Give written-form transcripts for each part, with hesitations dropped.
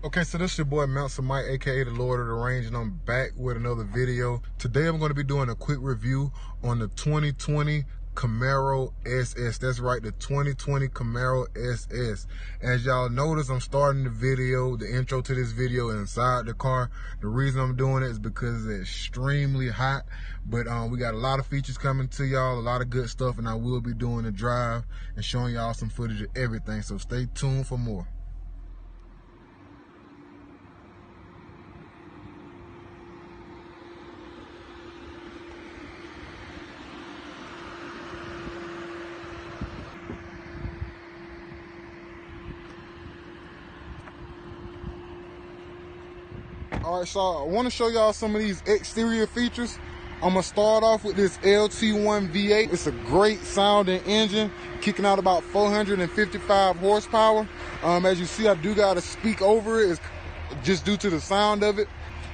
Okay, so this is your boy Mansa Mike, aka the Lord of the Range, and I'm back with another video. Today I'm going to be doing a quick review on the 2020 Camaro SS. That's right, the 2020 Camaro SS. As y'all notice, I'm starting the intro to this video inside the car. The reason I'm doing it is because it's extremely hot, but we got a lot of features coming to y'all, a lot of good stuff, and I will be doing a drive and showing y'all some footage of everything, so stay tuned for more. All right, so I want to show y'all some of these exterior features. I'm gonna start off with this LT1 V8. It's a great sounding engine, kicking out about 455 horsepower. As you see, I do gotta speak over it. It's just due to the sound of it.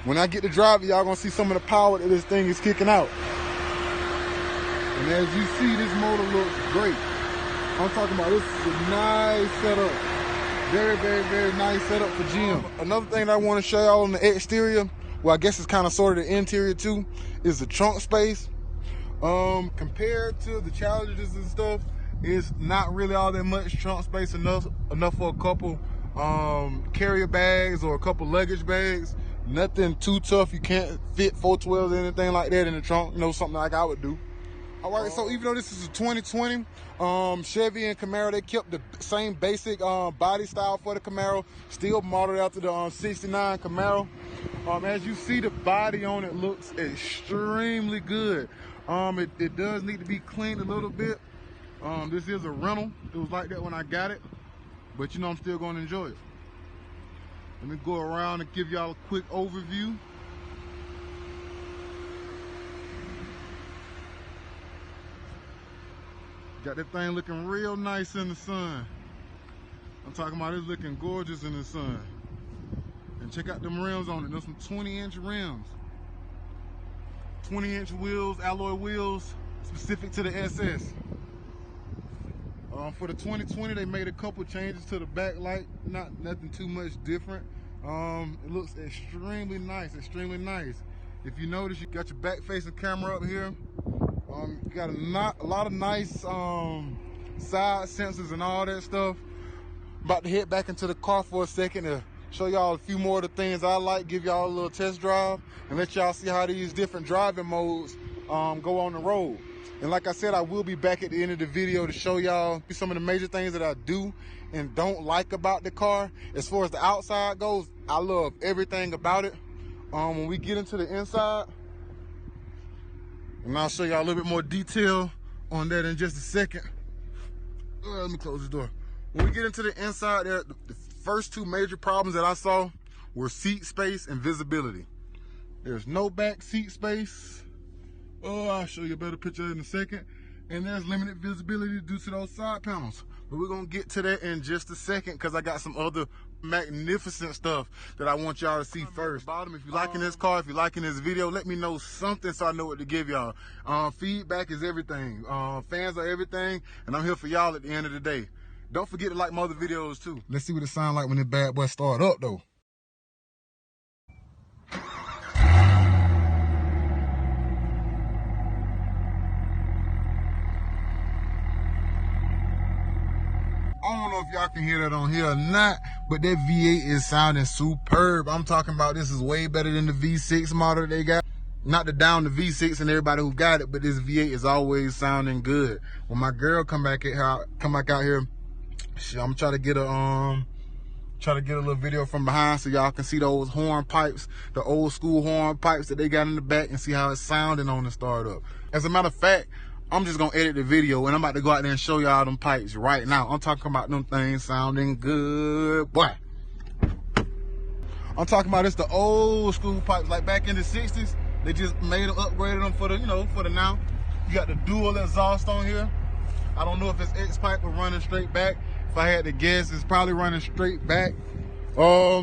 When I get to drive it, y'all gonna see some of the power that this thing is kicking out. And as you see, this motor looks great. I'm talking about, this is a nice setup. Very, very, very nice setup for GM. Another thing that I want to show y'all on the exterior, well, I guess it's kind of sort of the interior too, is the trunk space. Compared to the Challengers and stuff, it's not really all that much trunk space, enough for a couple carrier bags or a couple luggage bags. Nothing too tough. You can't fit 412s or anything like that in the trunk, you know, something like I would do. All right, so even though this is a 2020, Chevy and Camaro, they kept the same basic body style for the Camaro, still modeled after the 69 Camaro. As you see, the body on it looks extremely good. It does need to be cleaned a little bit. This is a rental. It was like that when I got it, but you know, I'm still gonna enjoy it. Let me go around and give y'all a quick overview. Got that thing looking real nice in the sun. I'm talking about it's looking gorgeous in the sun. And check out them rims on it. There's some 20-inch rims. 20-inch wheels, alloy wheels, specific to the SS. For the 2020, they made a couple changes to the backlight. Nothing too much different. It looks extremely nice, extremely nice. If you notice, you got your back-facing camera up here. You got a lot of nice side sensors and all that stuff. About to head back into the car for a second to show y'all a few more of the things I like, give y'all a little test drive, and let y'all see how these different driving modes go on the road. And like I said, I will be back at the end of the video to show y'all some of the major things that I do and don't like about the car. As far as the outside goes, I love everything about it. When we get into the inside, and I'll show y'all a little bit more detail on that in just a second. Let me close the door. When we get into the inside there, the first two major problems that I saw were seat space and visibility. There's no back seat space. I'll show you a better picture in a second. And there's limited visibility due to those side panels. But we're gonna get to that in just a second because I got some other magnificent stuff that I want y'all to see first. Bottom, if you're liking this car, if you're liking this video, let me know something so I know what to give y'all. Feedback is everything. Fans are everything, and I'm here for y'all at the end of the day. Don't forget to like my other videos too. Let's see what it sounds like when this bad boy start up though. I don't know if y'all can hear that on here or not, but that V8 is sounding superb. I'm talking about this is way better than the V6 model they got. Not to down the V6 and everybody who got it, but this V8 is always sounding good. When my girl come back out here, I'm trying to get a little video from behind so y'all can see those horn pipes, the old school horn pipes that they got in the back, and see how it's sounding on the startup. As a matter of fact, I'm just gonna edit the video and I'm about to go out there and show y'all them pipes right now. I'm talking about them things sounding good, boy. I'm talking about it's the old school pipes, like back in the 60s. They just made them, upgraded them for the, you know, for the now. You got the dual exhaust on here. I don't know if it's X pipe or running straight back. If I had to guess, it's probably running straight back. But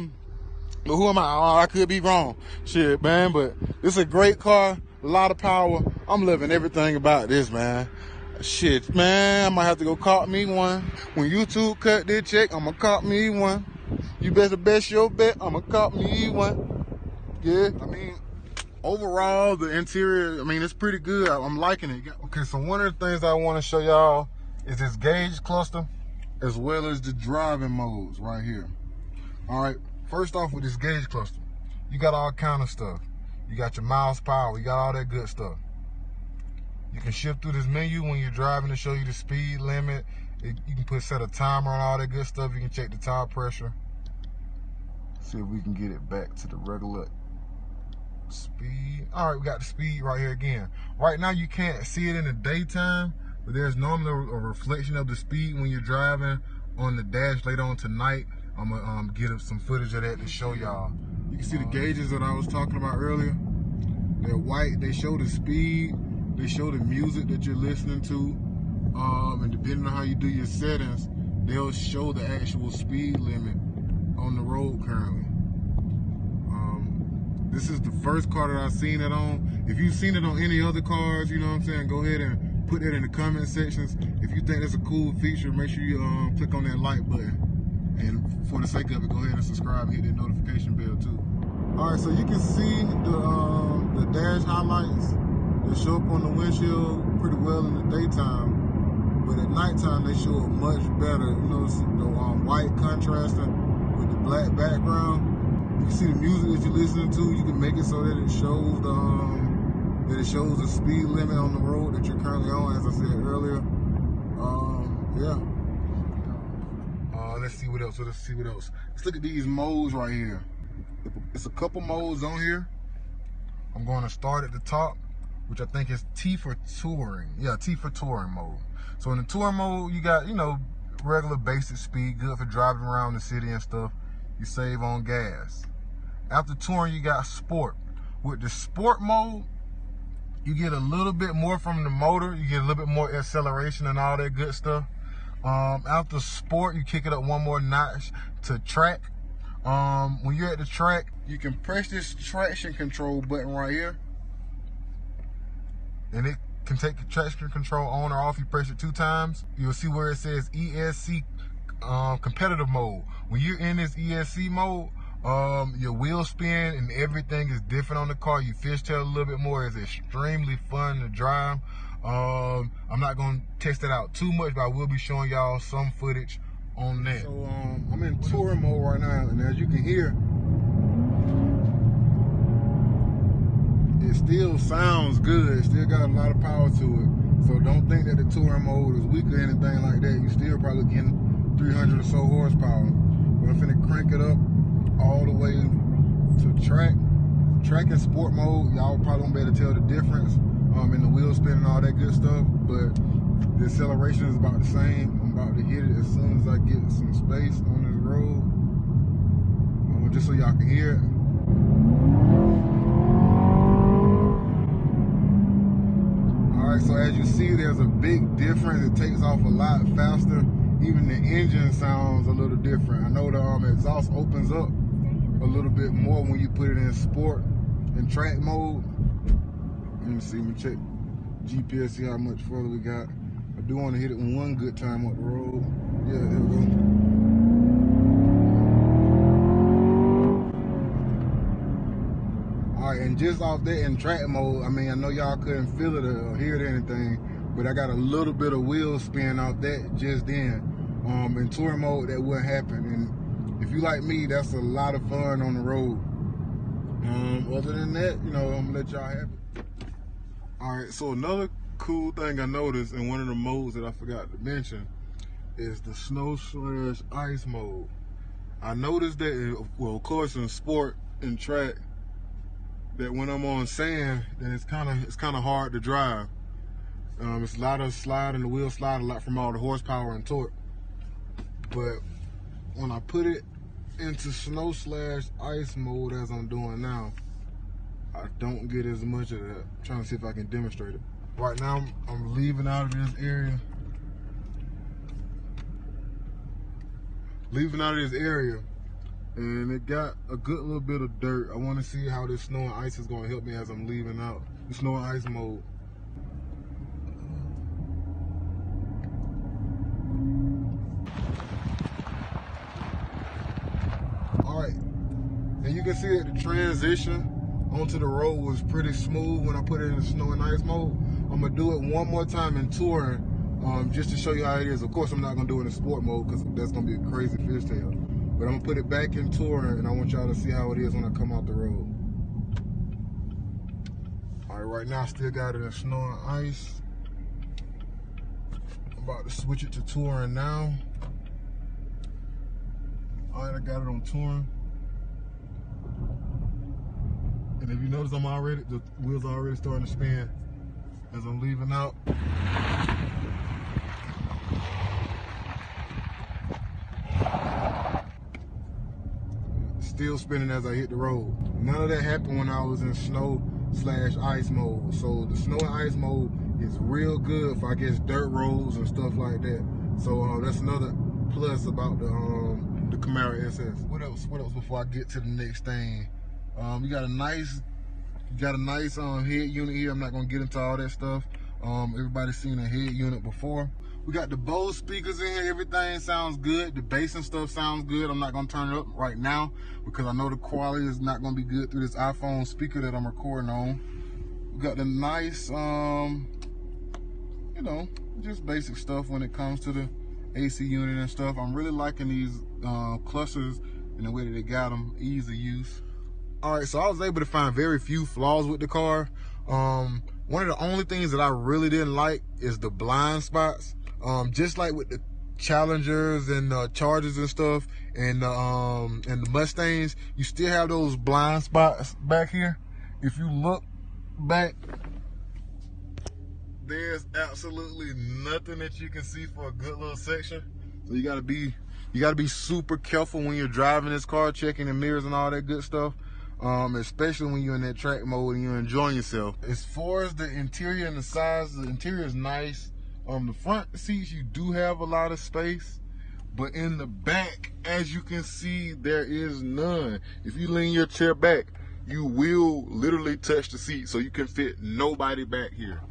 who am I? Oh, I could be wrong. Shit, man, but it's a great car. A lot of power. I'm loving everything about this, man. Shit, man, I might have to go cop me one. When YouTube cut this check, I'm gonna cop me one. You better bet your bet I'ma cop me one. Yeah, I mean, overall, the interior, I mean, it's pretty good. I'm liking it. Okay, so one of the things I want to show y'all is this gauge cluster, as well as the driving modes right here. All right, first off with this gauge cluster, you got all kind of stuff. You got your miles per hour, you got all that good stuff. You can shift through this menu when you're driving to show you the speed limit. You can set a timer on all that good stuff. You can check the tire pressure. See if we can get it back to the regular speed. All right, we got the speed right here again. Right now you can't see it in the daytime, but there's normally a reflection of the speed when you're driving on the dash later on tonight. I'm gonna get up some footage of that to show y'all. You can see the gauges that I was talking about earlier. They're white. They show the speed. They show the music that you're listening to. And depending on how you do your settings, they'll show the actual speed limit on the road currently. This is the first car that I've seen it on. If you've seen it on any other cars, you know what I'm saying, go ahead and put that in the comment sections. If you think that's a cool feature, make sure you click on that like button. And for the sake of it, go ahead and subscribe and hit that notification bell too. All right, so you can see the dash highlights. They show up on the windshield pretty well in the daytime, but at nighttime they show up much better. You know, the white contrasting with the black background. You can see the music that you're listening to. You can make it so that it shows the speed limit on the road that you're currently on, as I said earlier. Yeah. Let's see what else. Let's look at these modes right here. It's a couple modes on here. I'm going to start at the top, which I think is T for touring. Yeah, T for touring mode. So in the touring mode, you got, you know, regular basic speed, good for driving around the city and stuff. You save on gas. After touring, you got sport. With the sport mode, you get a little bit more from the motor. You get a little bit more acceleration and all that good stuff. After sport, you kick it up one more notch to track. When you're at the track, you can press this traction control button right here, and it can take the traction control on or off. You press it 2 times. You'll see where it says ESC competitive mode. When you're in this ESC mode, your wheel spin and everything is different on the car. You fishtail a little bit more. It's extremely fun to drive. I'm not going to test it out too much, but I will be showing y'all some footage on that. So I'm in touring mode right now, and as you can hear, it still sounds good. It still got a lot of power to it. So don't think that the touring mode is weak or anything like that. You still probably getting 300 or so horsepower. But I'm finna crank it up all the way to track and sport mode. Y'all probably won't be able to tell the difference in the wheel spin and all that good stuff, but the acceleration is about the same. I'm about to hit it as soon as I get some space on this road, just so y'all can hear it. All right, so as you see, there's a big difference. It takes off a lot faster. Even the engine sounds a little different. I know the exhaust opens up a little bit more when you put it in sport and track mode. Let me see, let me check GPS, see how much further we got. I do want to hit it one good time up the road. Yeah, there we go. All right, and just off that in track mode, I mean, I know y'all couldn't feel it or hear it or anything, but I got a little bit of wheel spin off that just then. In touring mode, that wouldn't happen. And if you like me, that's a lot of fun on the road. Other than that, you know, I'm gonna let y'all have it. All right, so another cool thing I noticed in one of the modes that I forgot to mention is the snow/ice mode. I noticed that, well, of course, in sport and track, that when I'm on sand, then it's kind of hard to drive. It's a lot of sliding, the wheel slide a lot from all the horsepower and torque. But when I put it into snow/ice mode as I'm doing now, I don't get as much of that. I'm trying to see if I can demonstrate it. Right now, I'm leaving out of this area. And it got a good little bit of dirt. I want to see how this snow and ice is going to help me as I'm leaving out. The snow and ice mode. And you can see that the transition onto the road was pretty smooth when I put it in snow and ice mode. I'm gonna do it one more time in touring, just to show you how it is. Of course, I'm not gonna do it in sport mode because that's gonna be a crazy fishtail. But I'm gonna put it back in touring, and I want y'all to see how it is when I come out the road. All right, right now I still got it in snow and ice. I'm about to switch it to touring now. All right, I got it on touring. And if you notice, the wheels are already starting to spin as I'm leaving out. Still spinning as I hit the road. None of that happened when I was in snow/ice mode. So the snow and ice mode is real good for, I guess, dirt roads and stuff like that. So that's another plus about the Camaro SS. What else before I get to the next thing? You got a nice head unit here. I'm not gonna get into all that stuff. Everybody's seen a head unit before. We got the Bose speakers in here. Everything sounds good. The bass and stuff sounds good. I'm not gonna turn it up right now because I know the quality is not gonna be good through this iPhone speaker that I'm recording on. We got the nice, you know, just basic stuff when it comes to the AC unit and stuff. I'm really liking these clusters and the way that they got them, ease of use. All right, so I was able to find very few flaws with the car. One of the only things that I really didn't like is the blind spots. Just like with the Challengers and Chargers and stuff, and the Mustangs, you still have those blind spots back here. If you look back, there's absolutely nothing that you can see for a good little section. So you gotta be super careful when you're driving this car, checking the mirrors and all that good stuff. Especially when you're in that track mode and you're enjoying yourself. As far as the interior and the size, the interior is nice. The front seats, you do have a lot of space, but in the back, as you can see, there is none. If you lean your chair back, you will literally touch the seat, so you can fit nobody back here.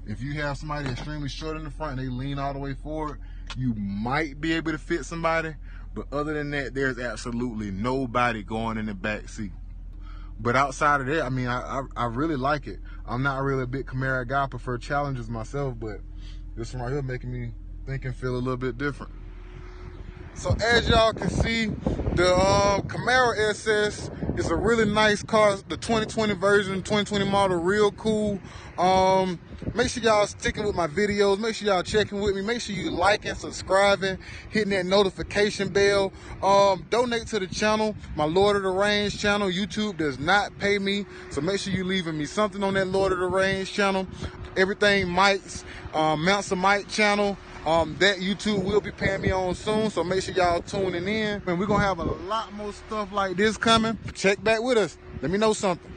If you have somebody extremely short in the front and they lean all the way forward, you might be able to fit somebody, but other than that, there's absolutely nobody going in the back seat. But outside of that, I mean, I really like it. I'm not really a big Camaro guy. I prefer Challengers myself, but this one right here making me think and feel a little bit different. So as y'all can see, the Camaro SS is a really nice car. The 2020 version, 2020 model, real cool. Make sure y'all sticking with my videos. Make sure y'all checking with me. Make sure you liking, subscribing, hitting that notification bell. Donate to the channel, my Lord of the Range channel. YouTube does not pay me, so make sure you leaving me something on that Lord of the Range channel. Everything Mike's, Mansa Mike channel. That YouTube will be paying me on soon, so make sure y'all tuning in. And we're gonna have a lot more stuff like this coming. Check back with us. Let me know something.